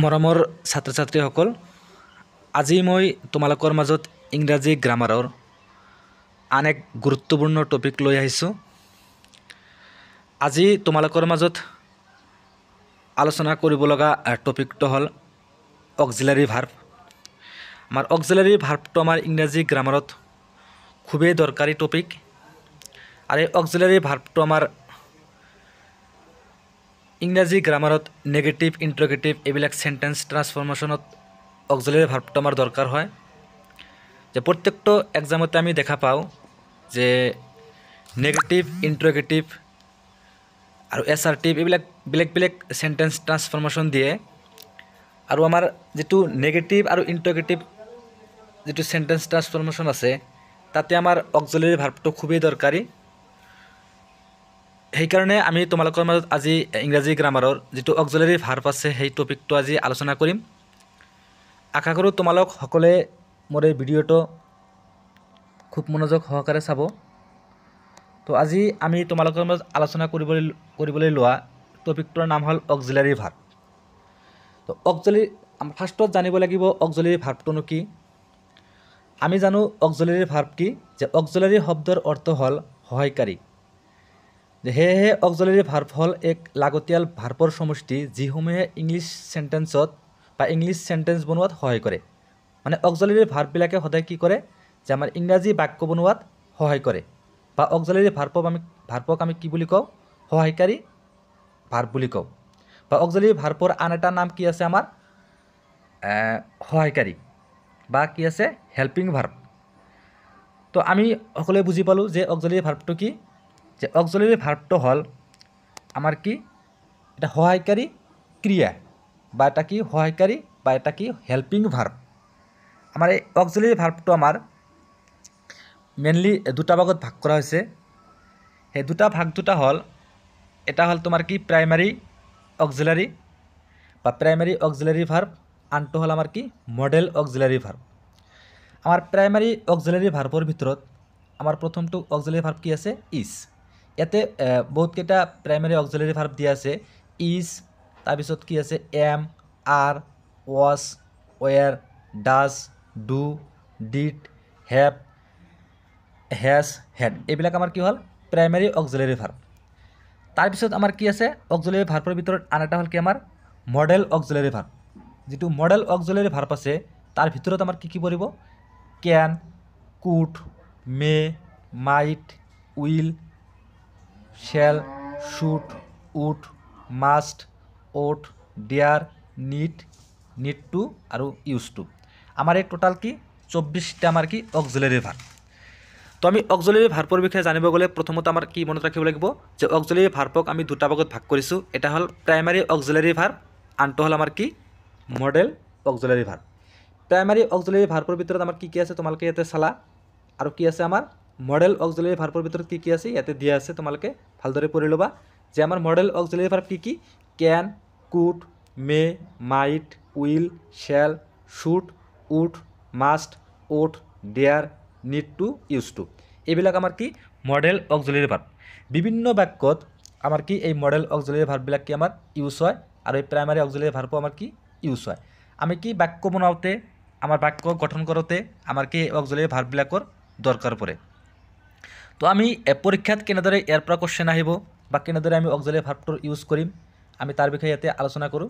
মৰমৰ ছাত্ৰ ছাত্ৰীসকল, আজি মই তোমালোকৰ মাজত ইংৰাজী গ্ৰামাৰৰ আন এক গুৰুত্বপূৰ্ণ টপিক লৈ আহিছোঁ। আজি তোমালোকৰ মাজত আলোচনা কৰিব লগা টপিকটো হ'ল অক্সিলাৰী ভাৰ্ব। আমাৰ অক্সিলাৰী ভাৰ্বটো আমাৰ ইংৰাজী গ্ৰামাৰত খুবেই দৰকাৰী টপিক। আৰু এই অক্সিলাৰী ভাৰ্বটো আমাৰ ইংৰাজী গ্ৰামাৰত নেগেটিভ, ইণ্টাৰগেটিভ এইবিলাক সেন্টেন্স ট্ৰান্সফৰ্মেশ্যনত অক্সিলাৰী ভাৰ্বটো আমাৰ দৰকাৰ হয়। যে প্ৰত্যেকটো এক্সামতে আমি দেখা পাওঁ যে নেগেটিভ, ইণ্টাৰগেটিভ আৰু এছাৰ্টিভ এইবিলাক বেলেগ বেলেগ সেন্টেন্স ট্ৰান্সফৰ্মেশ্যন দিয়ে। আৰু আমাৰ যিটো নেগেটিভ আৰু ইণ্টাৰগেটিভ যিটো সেন্টেন্স ট্ৰান্সফৰ্মেশ্যন আছে তাতে আমাৰ অক্সিলাৰী ভাৰ্বটো খুবেই দৰকাৰী। সেইকাৰণে আমি তোমালোকৰ মাজত আজি ইংৰাজী গ্ৰামাৰৰ যিটো অক্সিলাৰী ভাৰ্ব আছে সেই টপিকটো আজি আলোচনা কৰিম। আশা কৰোঁ তোমালোক সকলোৱে মোৰ এই ভিডিঅ'টো খুব মনোযোগ সহকাৰে চাব। তো আজি আমি তোমালোকৰ মাজত আলোচনা কৰিবলৈ লোৱা টপিকটোৰ নাম হ'ল অক্সিলাৰী ভাৰ্ব। তো ফাৰ্ষ্টত জানিব লাগিব অক্সিলাৰী ভাৰ্বটোনো কি। আমি জানো অক্সিলাৰী ভাৰ্ব কি, যে অক্সিলাৰী শব্দৰ অৰ্থ হ'ল সহায়কাৰী। সেয়েহে অক্সিলাৰী ভাৰ্ব হ'ল এক লাগতিয়াল ভাৰ্বৰ সমষ্টি যিসমূহে ইংলিছ সেন্টেন্সত বা ইংলিছ সেন্টেন্স বনোৱাত সহায় কৰে। মানে অক্সিলাৰী ভাৰ্ববিলাকে সদায় কি কৰে, যে আমাৰ ইংৰাজী বাক্য বনোৱাত সহায় কৰে। বা অক্সিলাৰী ভাৰ্বক আমি কি বুলি কওঁ, সহায়কাৰী ভাৰ্ব বুলি কওঁ। বা অক্সিলাৰী ভাৰ্বৰ আন এটা নাম কি আছে আমাৰ, সহায়কাৰী বা কি আছে, হেল্পিং ভাৰ্ব। তো আমি সকলোৱে বুজি পালোঁ যে অক্সিলাৰী ভাৰ্বটো কি, যে অক্সিলাৰী ভাৰ্বটো হ'ল আমাৰ কি, এটা সহায়কাৰী ক্ৰিয়া বা এটা কি সহায়কাৰী বা এটা কি হেল্পিং ভাৰ্ব। আমাৰ এই অক্সিলাৰী ভাৰ্বটো আমাৰ মেইনলি দুটা ভাগত ভাগ কৰা হৈছে। সেই দুটা হ'ল, এটা হ'ল তোমাৰ কি প্ৰাইমাৰী অক্সিলাৰী বা প্ৰাইমাৰী অক্সিলাৰী ভাৰ্ব, আনটো হ'ল আমাৰ কি মডেল অক্সিলাৰী ভাৰ্ব। আমাৰ প্ৰাইমাৰী অক্সিলাৰী ভাৰ্বৰ ভিতৰত আমাৰ প্ৰথমটো অক্সিলাৰী ভাৰ্ব কি আছে, ইজ। ইয়াতে বহুতকেইটা প্ৰাইমাৰী অক্সিলাৰী ভাৰ্ব দিয়া আছে। ইজ, তাৰপিছত কি আছে am, are, was, were, does, do, did, have, has, had, এইবিলাক আমাৰ কি হ'ল প্ৰাইমাৰী অক্সিলাৰী ভাৰ্ব। তাৰপিছত আমাৰ কি আছে অক্সিলাৰী ভাৰ্বৰ ভিতৰত আন এটা হ'ল কি আমাৰ মডেল অক্সিলাৰী ভাৰ্ব। যিটো মডেল অক্সিলাৰী ভাৰ্ব আছে তাৰ ভিতৰত আমাৰ কি কি পৰিব, can, could, may, might, will, shall, should, would, must, ought, dare, need to আৰু ইউজ টু। আমাৰ এই টোটাল কি 24টা আমাৰ কি অক্সিলাৰী ভাৰ্ব। তো আমি অক্সিলাৰী ভাৰ্বৰ বিষয়ে জানিব গ'লে প্ৰথমতে আমাৰ কি মনত ৰাখিব লাগিব, যে অক্সিলাৰী ভাৰ্বক আমি দুটা ভাগত ভাগ কৰিছোঁ। এটা হ'ল প্ৰাইমাৰী অক্সিলাৰী ভাৰ্ব, আনটো হ'ল আমাৰ কি modal auxiliary verb. Primary auxiliary ভাৰ্বৰ ভিতৰত আমাৰ কি কি আছে তোমালোকে ইয়াতে চালা, আৰু কি আছে আমাৰ মডেল অক্সিলাৰী ভাৰ্বৰ ভিতৰত কি কি আছে ইয়াতে দিয়া আছে, তোমালোকে ভালদৰে পঢ়ি ল'বা। যে আমাৰ মডেল অক্সিলাৰী ভাৰ্ব কি কি, can, could, may, might, will, shall, should, would, must, ought, dare, need to, use to, এইবিলাক আমাৰ কি মডেল অক্সিলাৰী ভাৰ্ব। বিভিন্ন বাক্যত আমাৰ কি এই মডেল অক্সিলাৰী ভাৰ্ববিলাক কি আমাৰ ইউজ হয়, আৰু এই প্ৰাইমাৰী অক্সিলাৰী ভাৰ্বো আমাৰ কি ইউজ হয়। আমি কি বাক্য বনাওঁতে, আমাৰ বাক্য গঠন কৰোঁতে আমাৰ কি অক্সিলাৰী ভাৰ্ববিলাকৰ দৰকাৰ পৰে। তো আমি পৰীক্ষাত কেনেদৰে ইয়াৰ পৰা কুৱেশ্যন আহিব বা কেনেদৰে আমি অক্সিলাৰী ভাৰ্বটোৰ ইউজ কৰিম, আমি তাৰ বিষয়ে ইয়াতে আলোচনা কৰোঁ।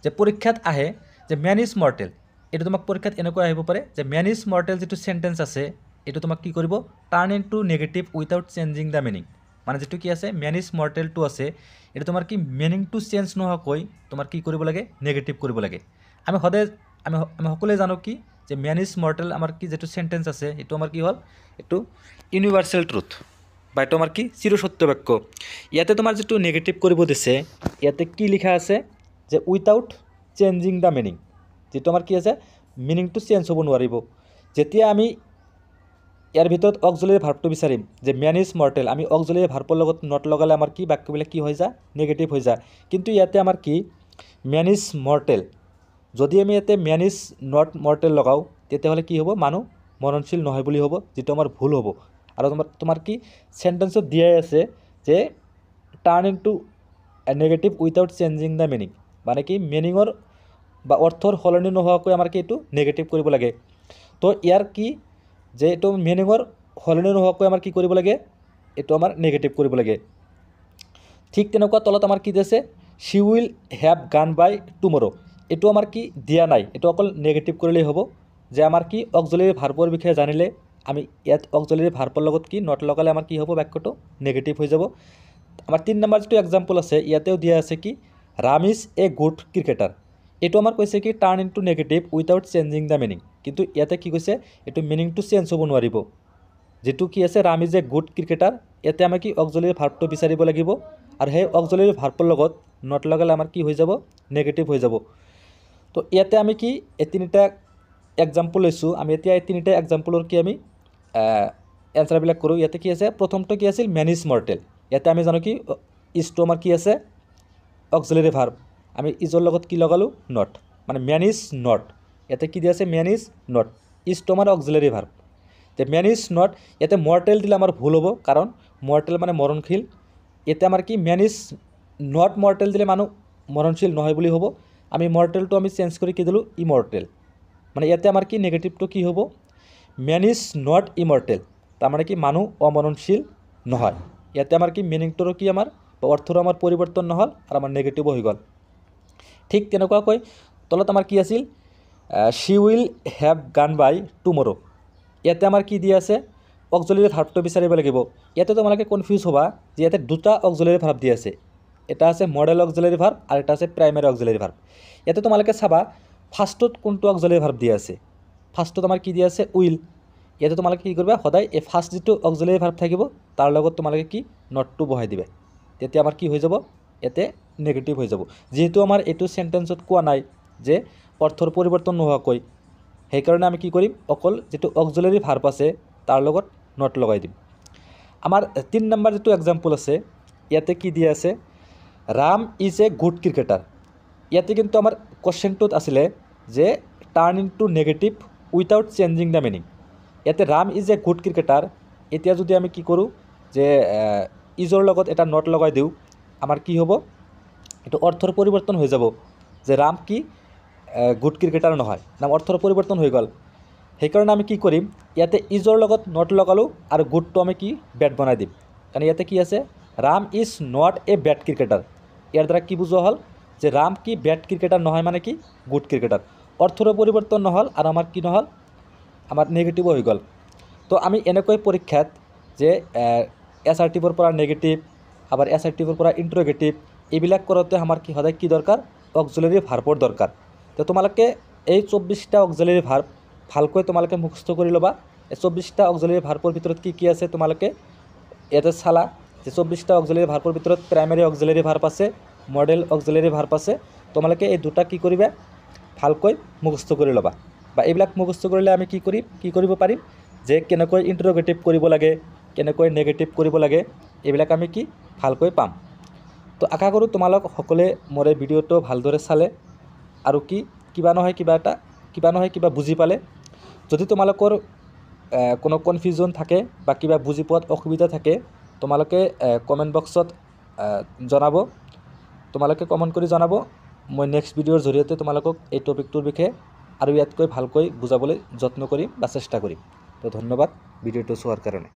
যে পৰীক্ষাত আহে যে মেন ইজ মৰ্টেল, এইটো তোমাক পৰীক্ষাত এনেকৈ আহিব পাৰে যে মেন ইজ মৰ্টেল যিটো চেণ্টেন্স আছে এইটো তোমাক কি কৰিব, turn in to negative without changing the meaning. মানে যিটো কি আছে মেন ইজ মৰ্টেলটো আছে এইটো তোমাৰ কি মিনিংটো চেঞ্জ নোহোৱাকৈ তোমাৰ কি কৰিব লাগে, নেগেটিভ কৰিব লাগে। আমি সকলোৱে জানো কি, যে মেন ইজ মৰ্টেল আমাৰ কি যিটো চেণ্টেন্স আছে এইটো আমাৰ কি হ'ল, এইটো ইউনিভাৰ্চেল ট্ৰুথ বা এইটো আমাৰ কি চিৰসত্য বাক্য। ইয়াতে তোমাৰ যিটো নেগেটিভ কৰিব দিছে ইয়াতে কি লিখা আছে, যে উইথাউট চেঞ্জিং দ্য মিনিং, যিটো আমাৰ কি আছে মিনিংটো চেঞ্জ হ'ব নোৱাৰিব। যেতিয়া আমি ইয়াৰ ভিতৰত অক্সিলাৰী ভাৰ্বটো বিচাৰিম, যে মেন ইজ মৰ্টেল, আমি অক্সিলাৰী ভাৰ্বৰ লগত নট লগালে আমাৰ কি বাক্যবিলাক কি হৈ যায়, নেগেটিভ হৈ যায়। কিন্তু ইয়াতে আমাৰ কি মেন ইজ মৰ্টেল, যদি আমি ইয়াতে মেন ইজ নট মৰ্টেল লগাওঁ তেতিয়াহ'লে কি হ'ব, মানুহ মৰণশীল নহয় বুলি হ'ব, যিটো আমাৰ ভুল হ'ব। আৰু তোমাৰ কি চেণ্টেন্সত দিয়াই আছে যে turn in to negative without changing the meaning, মানে কি মিনিঙৰ বা অৰ্থৰ সলনি নোহোৱাকৈ আমাৰ কি এইটো নেগেটিভ কৰিব লাগে। তো ইয়াৰ কি যে এইটো মিনিঙৰ সলনি নোহোৱাকৈ আমাৰ কি কৰিব লাগে, এইটো আমাৰ নেগেটিভ কৰিব লাগে। ঠিক তেনেকুৱা তলত আমাৰ কি দিছে, शी উইল হেভ গান বাই টুমৰো, এইটো আমাৰ কি দিয়া নাই, এইটো অকল নেগেটিভ কৰিলেই হ'ব। যে আমাৰ কি অক্সিলাৰী ভাৰ্বৰ বিষয়ে জানিলে আমি ইয়াত অক্সিলাৰী ভাৰ্বৰ লগত কি নট লগালে আমাৰ কি হ'ব, বাক্যটো নেগেটিভ হৈ যাব। আমাৰ 3 নম্বৰ যিটো এক্সাম্পল আছে ইয়াতেও দিয়া আছে কি Ram is a good cricketer, এইটো আমাৰ কৈছে কি turn into negative without changing the meaning, কিন্তু ইয়াতে কি কৈছে এইটো মিনিংটো চেঞ্জ হ'ব নোৱাৰিব। যেটো কি আছে Ram is a good cricketer, ইয়াতে আমাৰ কি অক্সিলাৰী ভাৰ্বটো বিচাৰিব লাগিব, আৰু সেই অক্সিলাৰী ভাৰ্বৰ লগত নট লগালে আমাৰ কি হৈ যাব, নেগেটিভ হৈ যাব। তো ইয়াতে আমি কি এই 3টা এক্সাম্পল লৈছোঁ, আমি এতিয়া এই 3টা এক্সাম্পলৰ কি আমি এনচাৰবিলাক কৰোঁ। ইয়াতে কি আছে, প্ৰথমটো কি আছিল মেন ইজ মৰ্টেল, ইয়াতে আমি জানো কি ইজটো আমাৰ কি আছে অক্সিলাৰী ভাৰ্ব, আমি ইজৰ লগত কি লগালোঁ নট, মানে মেন ইজ নট, ইয়াতে কি দিয়া আছে মেন ইজ নট, ইজটো আমাৰ অক্সিলাৰী ভাৰ্ব। তে মেন ইজ নট, ইয়াতে মৰ্টেল দিলে আমাৰ ভুল হ'ব, কাৰণ মৰ্টেল মানে মৰণশীল, ইয়াতে আমাৰ কি মেন ইজ নট মৰ্টেল দিলে মানুহ মৰণশীল নহয় বুলি হ'ব, আমি মৰ্টেলটো আমি চেঞ্জ কৰি কি দিলোঁ ইমৰ্টেল, মানে ইয়াতে আমাৰ কি নেগেটিভটো কি হ'ব মেন ইজ নট ইমৰ্টেল, তাৰমানে কি মানুহ অমৰণশীল নহয়। ইয়াতে আমাৰ কি মিনিংটোৰো কি আমাৰ অৰ্থৰ আমাৰ পৰিৱৰ্তন নহ'ল আৰু আমাৰ নেগেটিভো হৈ গ'ল। ঠিক তেনেকুৱাকৈ তলত আমাৰ কি আছিল शी উইল হেভ গান বাই টুমৰো, ইয়াতে আমাৰ কি দিয়া আছে অক্সিলাৰী ভাৰ্বটো বিচাৰিব লাগিব। ইয়াতে তোমালোকে কনফিউজ হ'বা যে ইয়াতে 2টা অক্সিলাৰী ভাৰ্ব দিয়া আছে, এটা আছে মডেল অক্সিলাৰী ভাৰ্ব আৰু এটা আছে প্ৰাইমেৰী অক্সিলাৰী ভাৰ্ব। ইয়াতে তোমালোকে চাবা ফাৰ্ষ্টত কোনটো অক্সিলাৰী ভাৰ্ব দিয়া আছে, ফাৰ্ষ্টত আমাৰ কি দিয়া আছে উইল, ইয়াতে তোমালোকে কি কৰিবা সদায় এই ফাৰ্ষ্ট যিটো অক্সিলাৰী ভাৰ্ব থাকিব তাৰ লগত তোমালোকে কি নটটো বহাই দিবা, তেতিয়া আমাৰ কি হৈ যাব ইয়াতে নেগেটিভ হৈ যাব। যেহেতু আমাৰ এইটো সেন্টেন্সত কোৱা নাই যে অৰ্থৰ পৰিৱৰ্তন নোহোৱাকৈ, সেইকাৰণে আমি কি কৰিম অকল যেটো অক্সিলাৰী ভাৰ্ব আছে তাৰ লগত নট লগাই দিম। আমাৰ 3 নম্বৰ যেটো এক্সাম্পল আছে ইয়াতে কি দিয়া আছে Ram is a good cricketer, ইয়াতে কিন্তু আমাৰ কোৱেশ্চনটোত আছিলে যে turn into negative without changing the meaning, ইয়াতে Ram is a good cricketer, এতিয়া যদি আমি কি কৰোঁ যে ইজৰ লগত এটা নট লগাই দিওঁ, আমাৰ কি হ'ব এইটো অৰ্থৰ পৰিৱৰ্তন হৈ যাব, যে ৰাম কি গুড ক্ৰিকেটাৰ নহয়, নাম অৰ্থৰ পৰিৱৰ্তন হৈ গ'ল। সেইকাৰণে আমি কি কৰিম ইয়াতে ইজৰ লগত নট লগালোঁ আৰু গুডটো আমি কি বেড বনাই দিম, কাৰণ ইয়াতে কি আছে Ram is not a bad cricketer, ইয়াৰ দ্বাৰা কি বুজোৱা হ'ল যে ৰাম কি বেড ক্ৰিকেটাৰ নহয়, মানে কি গুড ক্ৰিকেটাৰ, অৰ্থৰো পৰিৱৰ্তন নহ'ল আৰু আমাৰ কি নহ'ল আমাৰ নেগেটিভো হৈ গ'ল। তো আমি এনেকৈ পৰীক্ষাত যে এছাৰ্টিভৰ পৰা নেগেটিভ আবাৰ এছাৰ্টিভৰ পৰা ইন্ট্ৰগেটিভ এইবিলাক কৰোঁতে আমাৰ কি সদায় কি দৰকাৰ অক্সিলাৰী ভাৰ্বৰ দৰকাৰ। তো তোমালোকে এই 24টা অক্সিলাৰী ভাৰ্ব ভালকৈ তোমালোকে মুখস্থ কৰি ল'বা। এই 24টা অক্সিলাৰী ভাৰ্বৰ ভিতৰত কি কি আছে তোমালোকে ইয়াতে চালা যে 24টা অক্সিলাৰী ভাৰ্বৰ ভিতৰত প্ৰাইমেৰী অক্সিলাৰী ভাৰ্ব আছে, মডেল অক্সিলাৰী ভাৰ্ব আছে, তোমালোকে এই দুটা কি কৰিবা ভালকৈ মুখস্থ কৰি ল'বা। বা এইবিলাক মুখস্থ কৰিলে আমি কি কৰিব পাৰিম যে কেনেকৈ ইন্ট্ৰগেটিভ কৰিব লাগে, কেনেকৈ নেগেটিভ কৰিব লাগে, এইবিলাক আমি কি ভালকৈ পাম। তো আশা কৰোঁ তোমালোক সকলোৱে মোৰ এই ভিডিঅ'টো ভালদৰে চালে আৰু কি কিবা নহয় কিবা বুজি পালে। যদি তোমালোকৰ কোনো কনফিউজন থাকে বা কিবা বুজি পোৱাত অসুবিধা থাকে তোমালোকে কমেণ্ট বক্সত জনাব, তোমালোকে কমেণ্ট কৰি জনাব, মই নেক্সট ভিডিঅ'ৰ জৰিয়তে তোমালোকক এই টপিকটোৰ বিষয়ে আৰু ইয়াতকৈ ভালকৈ বুজাবলৈ যত্ন কৰিম বা চেষ্টা কৰিম। তো ধন্যবাদ ভিডিঅ'টো চোৱাৰ কাৰণে।